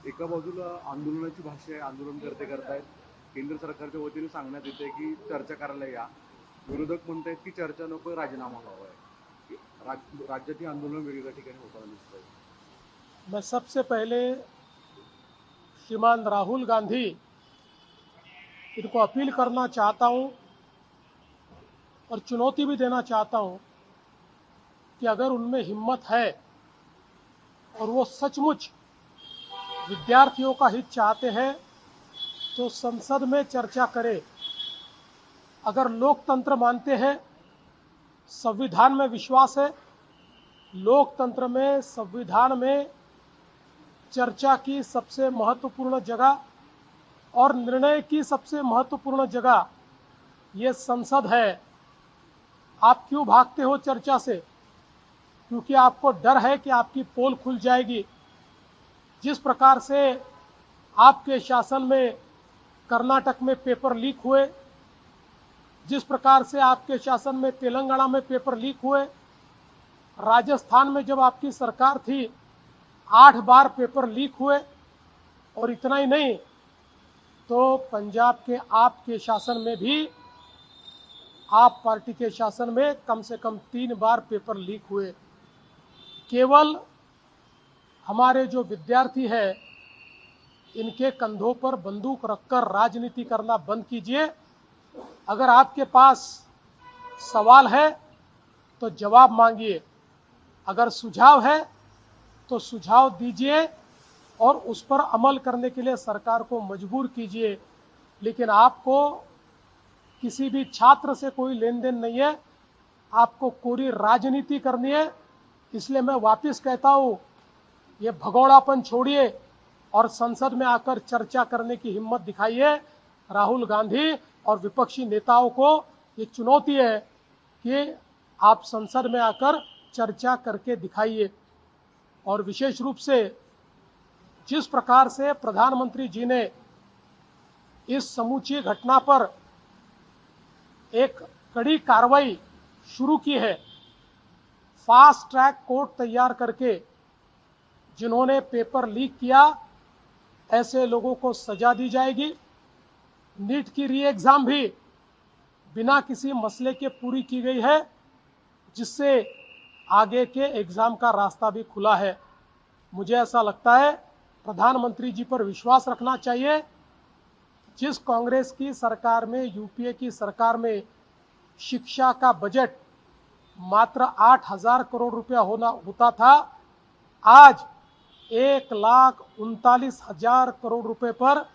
एका बाजूला आंदोलनाची भाषा आहे, आंदोलनकर्ते करतायत. केंद्र सरकारच्या वतीने सांगण्यात येते की चर्चा करायला या. विरोधक म्हणतायत की चर्चा नको, राजीनामा हवा आहे. राज्यात आंदोलन वेगवेगळ्या ठिकाणी होताना दिसतंय. मैं सबसे पहले श्रीमान राहुल गांधी इनको अपील करना चाहता हूं और चुनौती भी देना चाहता हूं कि अगर उनमें हिम्मत है और वो सचमुच विद्यार्थियों का हित चाहते हैं तो संसद में चर्चा करें। अगर लोकतंत्र मानते हैं, संविधान में विश्वास है, लोकतंत्र में संविधान में चर्चा की सबसे महत्वपूर्ण जगह और निर्णय की सबसे महत्वपूर्ण जगह ये संसद है। आप क्यों भागते हो चर्चा से? क्योंकि आपको डर है कि आपकी पोल खुल जाएगी। जिस प्रकार से आपके शासन में कर्नाटक में पेपर लीक हुए, जिस प्रकार से आपके शासन में तेलंगाना में पेपर लीक हुए, राजस्थान में जब आपकी सरकार थी 8 बार पेपर लीक हुए, और इतना ही नहीं तो पंजाब के आपके शासन में भी, आप पार्टी के शासन में कम से कम 3 बार पेपर लीक हुए। केवल हमारे जो विद्यार्थी है इनके कंधों पर बंदूक रखकर राजनीति करना बंद कीजिए। अगर आपके पास सवाल है तो जवाब मांगिए, अगर सुझाव है तो सुझाव दीजिए और उस पर अमल करने के लिए सरकार को मजबूर कीजिए। लेकिन आपको किसी भी छात्र से कोई लेन देन नहीं है, आपको कोरी राजनीति करनी है। इसलिए मैं वापस कहता हूँ, ये भगोड़ापन छोड़िए और संसद में आकर चर्चा करने की हिम्मत दिखाइए। राहुल गांधी और विपक्षी नेताओं को ये चुनौती है कि आप संसद में आकर चर्चा करके दिखाइए। और विशेष रूप से जिस प्रकार से प्रधानमंत्री जी ने इस समूची घटना पर एक कड़ी कार्रवाई शुरू की है, फास्ट ट्रैक कोर्ट तैयार करके जिन्होंने पेपर लीक किया ऐसे लोगों को सजा दी जाएगी। नीट की री एग्जाम भी बिना किसी मसले के पूरी की गई है, जिससे आगे के एग्जाम का रास्ता भी खुला है। मुझे ऐसा लगता है प्रधानमंत्री जी पर विश्वास रखना चाहिए। जिस कांग्रेस की सरकार में, यूपीए की सरकार में शिक्षा का बजट मात्र 8,000 करोड़ रुपया होता था, आज 1,39,000 करोड़ रुपए पर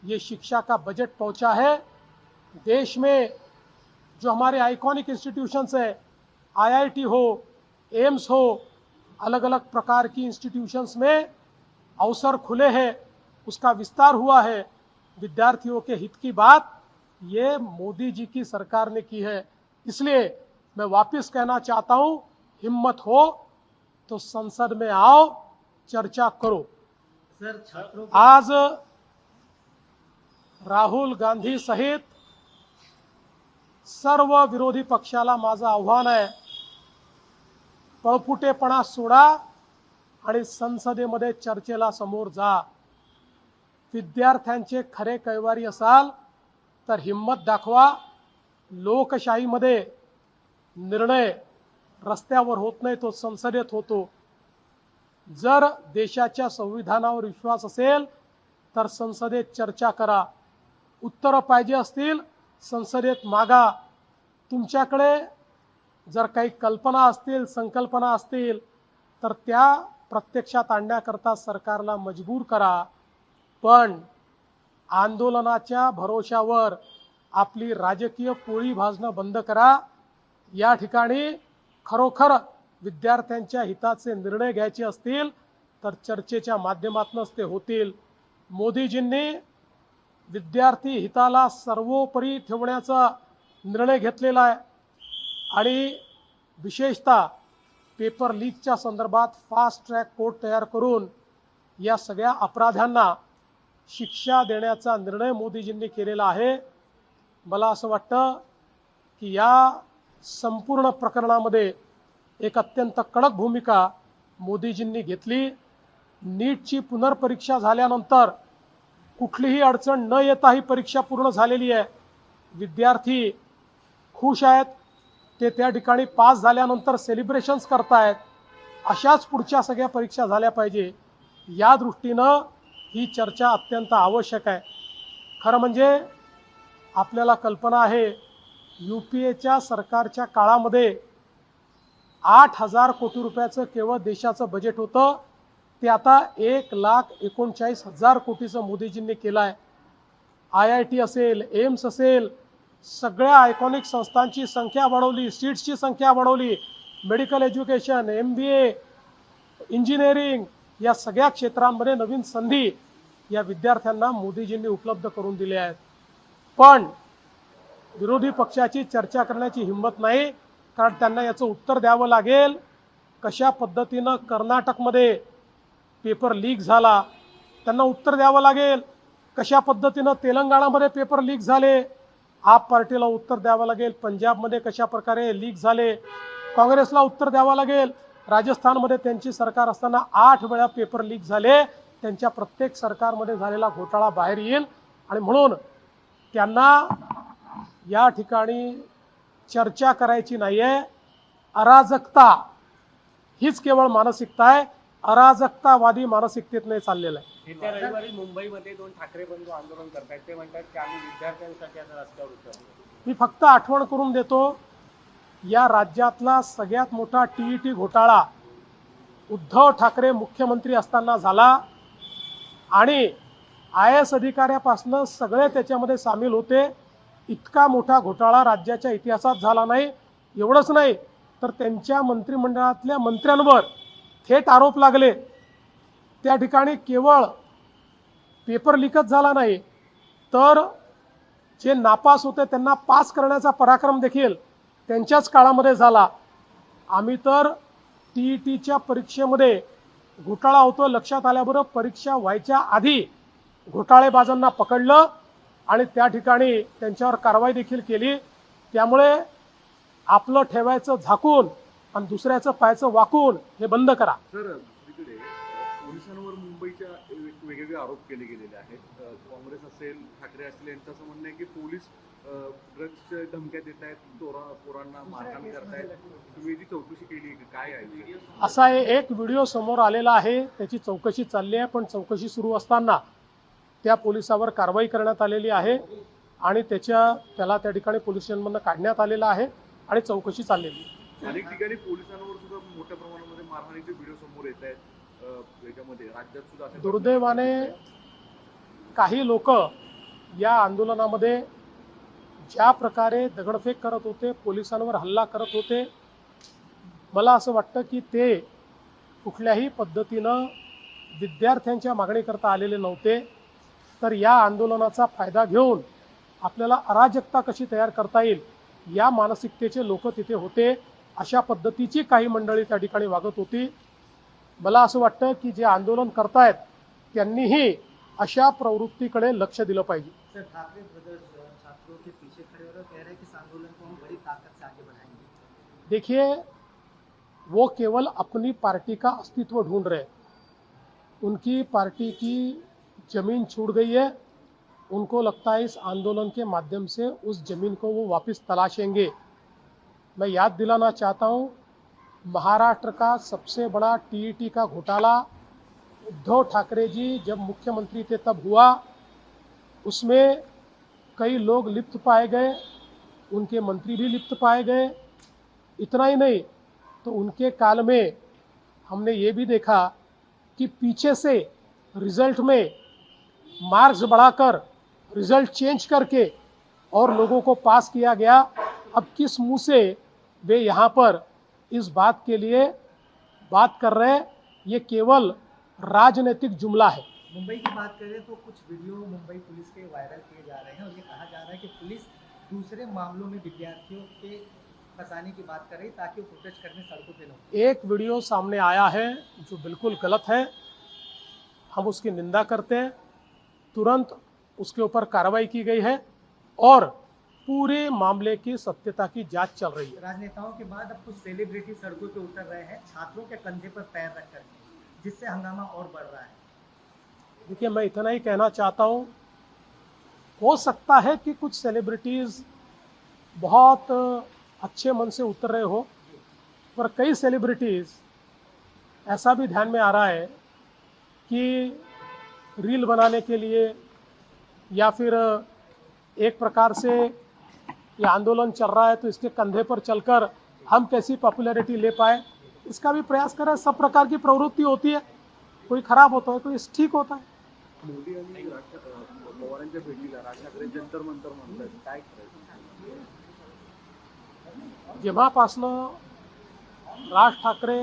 यह शिक्षा का बजट पहुंचा है। देश में जो हमारे आइकॉनिक इंस्टीट्यूशंस है, आईआईटी हो, एम्स हो, अलग अलग प्रकार की इंस्टीट्यूशंस में अवसर खुले हैं, उसका विस्तार हुआ है। विद्यार्थियों के हित की बात ये मोदी जी की सरकार ने की है। इसलिए मैं वापस कहना चाहता हूं, हिम्मत हो तो संसद में आओ, चर्चा करो। सर, छात्रों आज राहुल गांधी सहित सर्व विरोधी पक्षाला माझं आव्हान आहे, पळपुटेपणा सोडा आणि संसदेमध्ये चर्चेला समोर जा। विद्यार्थ्यांचे खरे कैवारी असाल तर हिम्मत दाखवा। लोकशाहीमध्ये निर्णय रस्त्यावर होत नाही, तो संसदेत होतो। जर देशाच्या संविधानावर विश्वास असेल तर संसदेत चर्चा करा। उत्तर पाहिजे असतील संसदेत मागा। तुमच्याकडे जर काही कल्पना असतील, संकल्पना असतील तर त्या प्रत्यक्षात आणण्याकरता सरकारला मजबूर करा। पण आंदोलनाच्या भरोशावर आपली राजकीय पोळी भाजणं बंद करा। या ठिकाणी खरोखर विद्यार्थ्यांच्या हिताचे निर्णय घ्यायचे असतील तर चर्चेच्या माध्यमातूनच ते होतील। मोदीजींनी विद्यार्थी हिताला सर्वोपरी ठेवण्याचा निर्णय घेतलेला आहे आणि विशेषतः पेपर लीकच्या संदर्भात फास्ट ट्रॅक कोर्ट तयार करून या सगळ्या अपराध्यांना शिक्षा देण्याचा निर्णय मोदीजींनी केलेला आहे। मला असं वाटतं की या संपूर्ण प्रकरणामध्ये एक अत्यंत कडक भूमिका मोदीजींनी घेतली। नीटची पुनर्परीक्षा झाल्यानंतर कुठलीही अडचण न येता ही परीक्षा पूर्ण झालेली आहे. विद्यार्थी खुश आहेत, ते त्या ठिकाणी पास झाल्यानंतर सेलिब्रेशन्स करतायत. अशाच पुढच्या सगळ्या परीक्षा झाल्या पाहिजे, या दृष्टीनं ही चर्चा अत्यंत आवश्यक आहे. खरं म्हणजे आपल्याला कल्पना आहे, UPAच्या सरकारच्या काळामध्ये 8,000 कोटी रुपयाचं केवळ देशाचं बजेट होतं, ते आता 1,39,000 कोटीचं मोदीजींनी केलं आहे. IIT असेल, एम्स असेल, सगळ्या आयकॉनिक संस्थांची संख्या वाढवली, सीट्सची संख्या वाढवली, मेडिकल एज्युकेशन, MBA, इंजिनिअरिंग या सगळ्या क्षेत्रांमध्ये नवीन संधी या विद्यार्थ्यांना मोदीजींनी उपलब्ध करून दिल्या आहेत. पण विरोधी पक्षाची चर्चा करण्याची हिंमत नाही, कारण त्यांना याचं उत्तर द्यावं लागेल. कशा पद्धतीनं कर्नाटकमध्ये पेपर लीक झाला, त्यांना उत्तर द्यावं लागेल. कशा पद्धतीनं तेलंगणामध्ये पेपर लीक झाले, आप पार्टीला उत्तर द्यावं लागेल. पंजाबमध्ये कशा प्रकारे लीक झाले, काँग्रेसला उत्तर द्यावं लागेल. राजस्थानमध्ये त्यांची सरकार असताना 8 वेळा पेपर लीक झाले. त्यांच्या प्रत्येक सरकारमध्ये झालेला घोटाळा बाहेर येईल. आणि म्हणून त्यांना या ठिकाणी चर्चा करायची नाही आहे. अराजकता हीच केवळ मानसिकता आहे. अराजकतावादी मानसिकतेतनं चाललेलं आहे. येत्या रविवारी मुंबईमध्ये 2 ठाकरे बंधू आंदोलन करतायत. ते म्हणतात की आम्ही विद्यार्थ्यांसाठी आता रस्त्यावर उतरलो. मी फक्त आठवण करून देतो, या राज्यातला सगळ्यात मोठा TET घोटाळा उद्धव ठाकरे मुख्यमंत्री असताना झाला आणि IAS अधिकाऱ्यापासून सगळे त्याच्यामध्ये सामील होते. इतका मोठा घोटाळा राज्याच्या इतिहासात झाला नाही. एवढंच नाही तर त्यांच्या मंत्रिमंडळातल्या मंत्र्यांवर थेट आरोप लागले. त्या ठिकाणी केवळ पेपर लीकच झाला नाही, तर जे नापास होते त्यांना पास करण्याचा पराक्रम देखील त्यांच्याच काळामध्ये झाला. आम्ही तर TETच्या परीक्षेमध्ये घोटाळा होतो लक्षात आल्याबरोबर परीक्षा व्हायच्या आधी घोटाळेबाजांना पकडलं आणि त्या ठिकाणी त्यांच्यावर कारवाई देखील केली. त्यामुळे आपलं ठेवायचं झाकून आणि दुसऱ्याचं पाहायचं वाकून हे बंद करा. सर, दुसरीकडे पोलिसांवर मुंबईच्या वेगवेगळे आरोप केले गेलेले आहेत. काँग्रेस असेल, ठाकरे असतील, यांचं असं म्हणणं आहे की पोलीस ड्रग्सच्या धमक्या देत आहेत, पोरांना मारहाण करतायत. तुम्ही याची चौकशी केली, काय आहे? असा एक व्हिडिओ समोर आलेला आहे, त्याची चौकशी चालली आहे. पण चौकशी सुरू असताना त्या पोलिसावर कारवाई करण्यात आलेली आहे आणि त्याला त्या ठिकाणी पोलीस स्टेशनमधून काढण्यात आलेलं आहे आणि चौकशी चाललेली आहे. अनेक ठिकाणी पोलिसांवर सुद्धा मोठ्या प्रमाणामध्ये मारहाणीचे व्हिडिओ समोर येत आहेत. याच्यामध्ये राज्यात सुद्धा दुर्दैवाने काही लोक या आंदोलनामध्ये ज्या प्रकारे दगडफेक करत होते, पोलिसांवर हल्ला करत होते, मला असं वाटतं की ते कुठल्याही पद्धतीनं विद्यार्थ्यांच्या मागणीकरता आलेले नव्हते. तर या आंदोलनाचा फायदा घेऊन आपल्याला अराजकता कशी तयार करता येईल या मानसिकतेचे लोक तिथे होते. अशा पद्धतीची काही मंडळी त्या ठिकाणी वागत होती. मला असं वाटतं की जे आंदोलन करतायत त्यांनीही अशा प्रवृत्तीकडे लक्ष दिलं पाहिजे. सर, ठाकरे ब्रदर्स छात्रों के पीछे खड़े और कह रहे हैं कि इस आंदोलन को हम बड़ी ताकत से आगे बढ़ाएंगे. देखिए, वो केवल अपनी पार्टी का अस्तित्व ढूंढ रहे हैं. उनकी पार्टी की जमीन छूट गई है. उनको लगता है इस आंदोलन के माध्यम से उस जमीन को वो वापस तलाशेंगे. मैं याद दिलाना चाहता हूँ, महाराष्ट्र का सबसे बड़ा TET का घोटाला उद्धव ठाकरे जी जब मुख्यमंत्री थे तब हुआ. उसमें कई लोग लिप्त पाए गए, उनके मंत्री भी लिप्त पाए गए. इतना ही नहीं तो उनके काल में हमने ये भी देखा कि पीछे से रिजल्ट में मार्क्स बढ़ाकर रिजल्ट चेंज करके और लोगों को पास किया गया. अब किस मुंह से वे यहाँ पर इस बात के लिए बात कर रहे हैं? ये केवल राजनीतिक जुमला है. मुंबई की बात करें तो कुछ वीडियो मुंबई पुलिस के वायरल किए जा रहे हैं और ये कहा जा रहा है कि पुलिस दूसरे मामलों में विद्यार्थियों के फंसाने की बात कर रही ताकि वो प्रोटेस्ट करने सड़कों पे न हो. एक वीडियो सामने आया है जो बिल्कुल गलत है. हम उसकी निंदा करते हैं. तुरंत उसके ऊपर कार्रवाई की गई है और पूरे मामले की सत्यता की जांच चल रही है. राजनेताओं के बाद अब कुछ सेलिब्रिटी सड़कों पे उतर रहे हैं छात्रों के कंधे पर पैर रखकर. जिससे हंगामा और बढ़ रहा है? देखिए, मैं इतना ही कहना चाहता हूँ, हो सकता है कि कुछ सेलिब्रिटीज़ बहुत अच्छे मन से उतर रहे हो, पर कई सेलिब्रिटीज़ ऐसा भी ध्यान में आ रहा है कि रील बनाने के लिए या फिर एक प्रकार से ये आंदोलन चल रहा है तो इसके कंधे पर चलकर हम कैसी पॉपुलैरिटी ले पाए, इसका भी प्रयास करें। सब प्रकार की प्रवृत्ति होती है, कोई खराब होता है, कोई ठीक होता है। मोदी यांनी पवारांच्या भेटीला राज ठाकरे जंतर मंतर म्हणतात, काय करायचं? जेव्हापासनं राज ठाकरे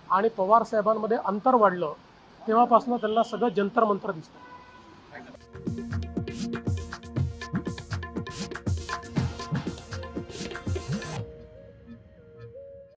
आणि पवार साहेबांमध्ये अंतर वाढलं तेव्हापासनं त्यांना सगळं जंतर मंतर दिसतं.